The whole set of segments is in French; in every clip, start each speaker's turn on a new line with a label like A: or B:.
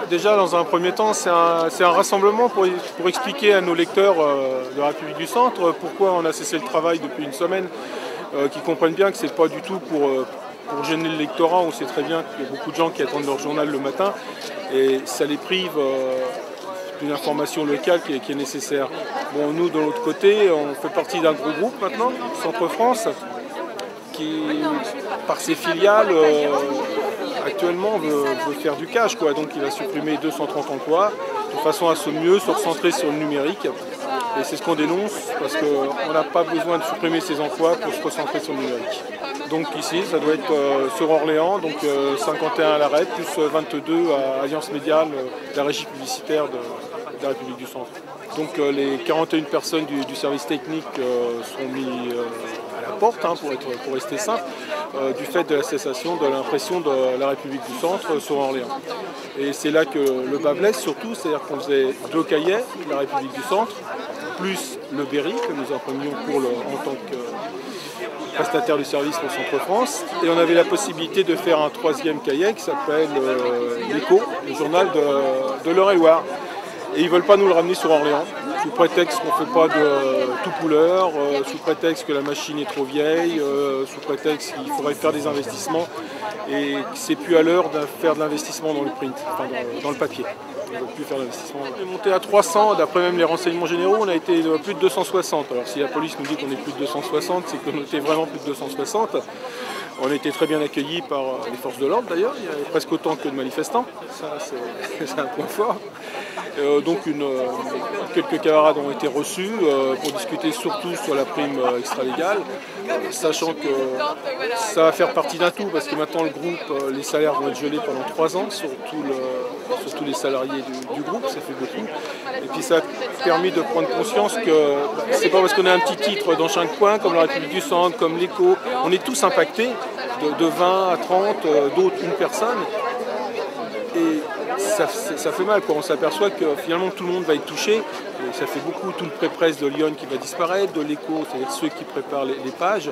A: Déjà, dans un premier temps, c'est un rassemblement pour expliquer à nos lecteurs de la République du Centre pourquoi on a cessé le travail depuis une semaine, qu'ils comprennent bien que ce n'est pas du tout pour gêner le lectorat. On sait très bien qu'il y a beaucoup de gens qui attendent leur journal le matin et ça les prive d'une information locale qui est nécessaire. Bon, nous, de l'autre côté, on fait partie d'un gros groupe maintenant, Centre France, qui, par ses filiales, actuellement veut faire du cash, quoi. Donc il va supprimer 230 emplois de façon à mieux se recentrer sur le numérique. Et c'est ce qu'on dénonce parce qu'on n'a pas besoin de supprimer ces emplois pour se recentrer sur le numérique. Donc ici, ça doit être sur Orléans, donc 51 à l'arrêt, plus 22 à Alliance Médiale, la régie publicitaire de la République du Centre. Donc les 41 personnes du service technique sont mis à la porte, pour rester simple, du fait de la cessation de l'impression de la République du Centre sur Orléans. Et c'est là que le bas blesse surtout, c'est-à-dire qu'on faisait 2 cahiers, la République du Centre, plus le Berry que nous imprimions en tant que prestataire du service pour Centre France. Et on avait la possibilité de faire un 3e cahier qui s'appelle l'Écho, le journal de l'Eure-et-Loire. Et ils ne veulent pas nous le ramener sur Orléans, sous prétexte qu'on ne fait pas de tout couleur, sous prétexte que la machine est trop vieille, sous prétexte qu'il faudrait faire des investissements et que c'est plus à l'heure de faire de l'investissement dans le print, enfin dans le papier. On ne veut plus faire d'investissement. On est monté à 300, d'après même les renseignements généraux, on a été plus de 260. Alors si la police nous dit qu'on est plus de 260, c'est qu'on était vraiment plus de 260. On a été très bien accueillis par les forces de l'ordre d'ailleurs, il y avait presque autant que de manifestants, ça c'est un point fort. Donc quelques camarades ont été reçus pour discuter surtout sur la prime extra-légale, sachant que ça va faire partie d'un tout, parce que maintenant le groupe, les salaires vont être gelés pendant 3 ans sur tous les salariés du groupe, ça fait beaucoup. Et puis ça a permis de prendre conscience que c'est pas parce qu'on a un petit titre dans chaque coin, comme la République du Centre, comme l'Écho, on est tous impactés de 20 à 30, d'autres une personne. Et ça fait mal, quoi. On s'aperçoit que finalement tout le monde va être touché. Et ça fait beaucoup, tout le pré-presse de Lyon qui va disparaître, de l'Écho, c'est-à-dire ceux qui préparent les pages,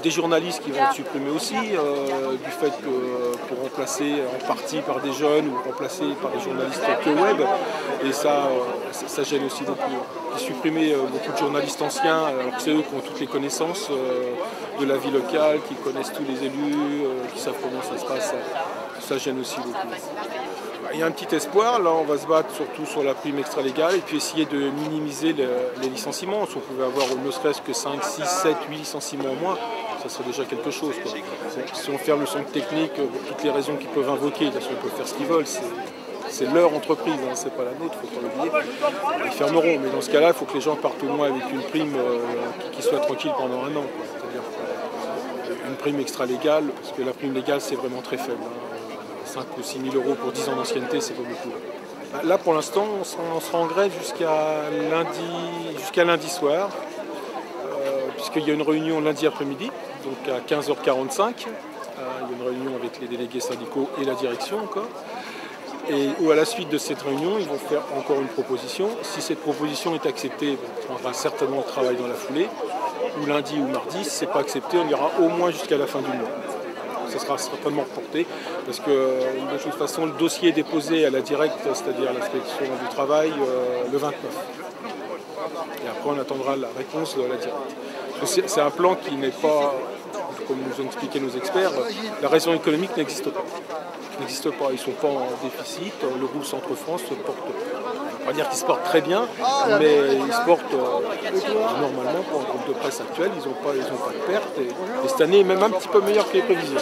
A: des journalistes qui vont être supprimés aussi, du fait que pour remplacer en partie par des jeunes ou remplacer par des journalistes que web. Et ça gêne aussi beaucoup. Supprimer beaucoup de journalistes anciens, alors que c'est eux qui ont toutes les connaissances de la vie locale, qui connaissent tous les élus, qui savent comment ça se passe. Ça gêne aussi beaucoup. Il y a un petit espoir, là on va se battre surtout sur la prime extra-légale et puis essayer de minimiser les licenciements. Si on pouvait avoir ne serait-ce que 5, 6, 7, 8 licenciements en moins, ça serait déjà quelque chose, quoi. Si on ferme le centre technique, pour toutes les raisons qu'ils peuvent invoquer, parce qu'ils peuvent faire ce qu'ils veulent, c'est leur entreprise, hein, c'est pas la nôtre, il ne faut pas l'oublier. Ils fermeront, mais dans ce cas-là, il faut que les gens partent au moins avec une prime qui soit tranquille pendant 1 an. C'est-à-dire une prime extra-légale, parce que la prime légale c'est vraiment très faible. 5 ou 6 000 euros pour 10 ans d'ancienneté, c'est pas beaucoup. Là, pour l'instant, on sera en grève jusqu'à lundi soir, puisqu'il y a une réunion lundi après-midi, donc à 15h45. Il y a une réunion avec les délégués syndicaux et la direction encore. Et à la suite de cette réunion, ils vont faire encore une proposition. Si cette proposition est acceptée, on fera certainement le travail dans la foulée, ou lundi ou mardi. Si ce n'est pas accepté, on ira au moins jusqu'à la fin du mois. Ça sera certainement reporté parce que de toute façon le dossier est déposé à la directe, c'est-à-dire à l'inspection du travail, le 29. Et après on attendra la réponse de la directe. C'est un plan qui n'est pas, comme nous ont expliqué nos experts, la raison économique n'existe pas. Ils ne sont pas en déficit, le groupe Centre France se porte, on va dire qu'il se porte très bien, mais il se porte normalement pour un groupe de presse actuel, ils n'ont pas de perte et cette année est même un petit peu meilleure que les prévisions.